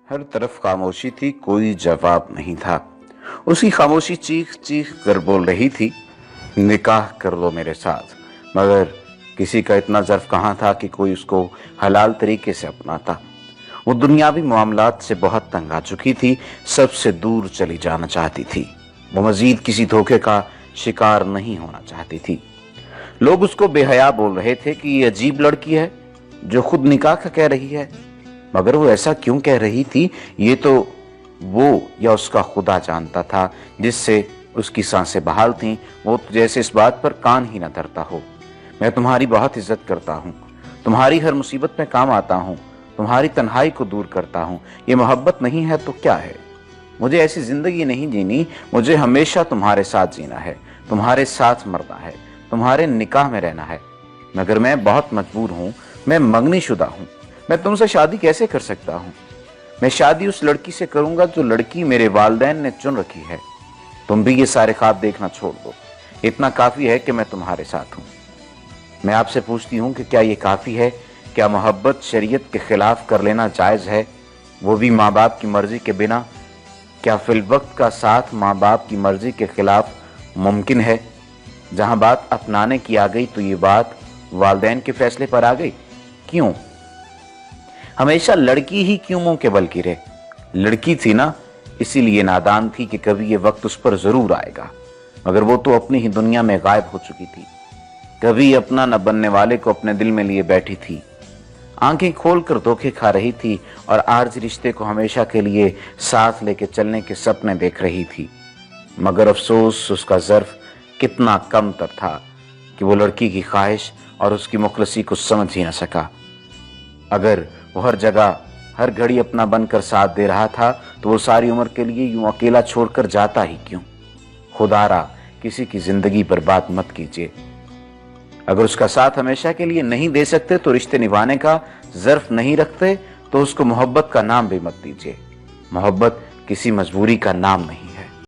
हर तरफ खामोशी थी, कोई जवाब नहीं था। उसकी खामोशी चीख चीख कर बोल रही थी, निकाह कर लो मेरे साथ। मगर किसी का इतना ज़र्फ कहाँ था कि कोई उसको हलाल तरीके से अपनाता। वो दुनियावी मामलात से बहुत तंग आ चुकी थी, सबसे दूर चली जाना चाहती थी। वो मजीद किसी धोखे का शिकार नहीं होना चाहती थी। लोग उसको बेहया बोल रहे थे कि ये अजीब लड़की है जो खुद निकाह का कह रही है। मगर वो ऐसा क्यों कह रही थी, ये तो वो या उसका खुदा जानता था, जिससे उसकी सांसें बहाल थीं। वो तो जैसे इस बात पर कान ही न धरता हो। मैं तुम्हारी बहुत इज्जत करता हूँ, तुम्हारी हर मुसीबत में काम आता हूँ, तुम्हारी तन्हाई को दूर करता हूँ। ये मोहब्बत नहीं है तो क्या है? मुझे ऐसी जिंदगी नहीं जीनी, मुझे हमेशा तुम्हारे साथ जीना है, तुम्हारे साथ मरना है, तुम्हारे निकाह में रहना है। मगर मैं बहुत मजबूर हूँ, मैं मंगनी शुदा हूँ, मैं तुमसे शादी कैसे कर सकता हूँ? मैं शादी उस लड़की से करूंगा जो लड़की मेरे वालिदैन ने चुन रखी है। तुम भी ये सारे ख्वाब देखना छोड़ दो, इतना काफी है कि मैं तुम्हारे साथ हूँ। मैं आपसे पूछती हूँ कि क्या ये काफी है? क्या मोहब्बत शरीयत के खिलाफ कर लेना जायज़ है, वो भी माँ बाप की मर्जी के बिना? क्या फिलवक्त का साथ माँ बाप की मर्जी के खिलाफ मुमकिन है? जहाँ बात अपनाने की आ गई तो ये बात वालिदैन के फैसले पर आ गई। क्यों हमेशा लड़की ही क्यों मुंह के बल गिरे? लड़की थी ना, इसीलिए नादान थी कि कभी ये वक्त उस पर जरूर आएगा। मगर वो तो अपनी ही दुनिया में गायब हो चुकी थी। कभी अपना न बनने वाले को अपने दिल में लिए बैठी थी, आंखें खोलकर धोखे खा रही थी और आर्ज रिश्ते को हमेशा के लिए साथ लेके चलने के सपने देख रही थी। मगर अफसोस उसका ज़र्फ कितना कम तर था कि वो लड़की की ख्वाहिश और उसकी मुखलसी को समझ ही न सका। अगर वो हर जगह हर घड़ी अपना बनकर साथ दे रहा था तो वो सारी उम्र के लिए यूं अकेला छोड़कर जाता ही क्यों? खुदारा किसी की जिंदगी बर्बाद मत कीजिए। अगर उसका साथ हमेशा के लिए नहीं दे सकते तो रिश्ते निभाने का ज़र्फ नहीं रखते तो उसको मोहब्बत का नाम भी मत दीजिए। मोहब्बत किसी मजबूरी का नाम नहीं।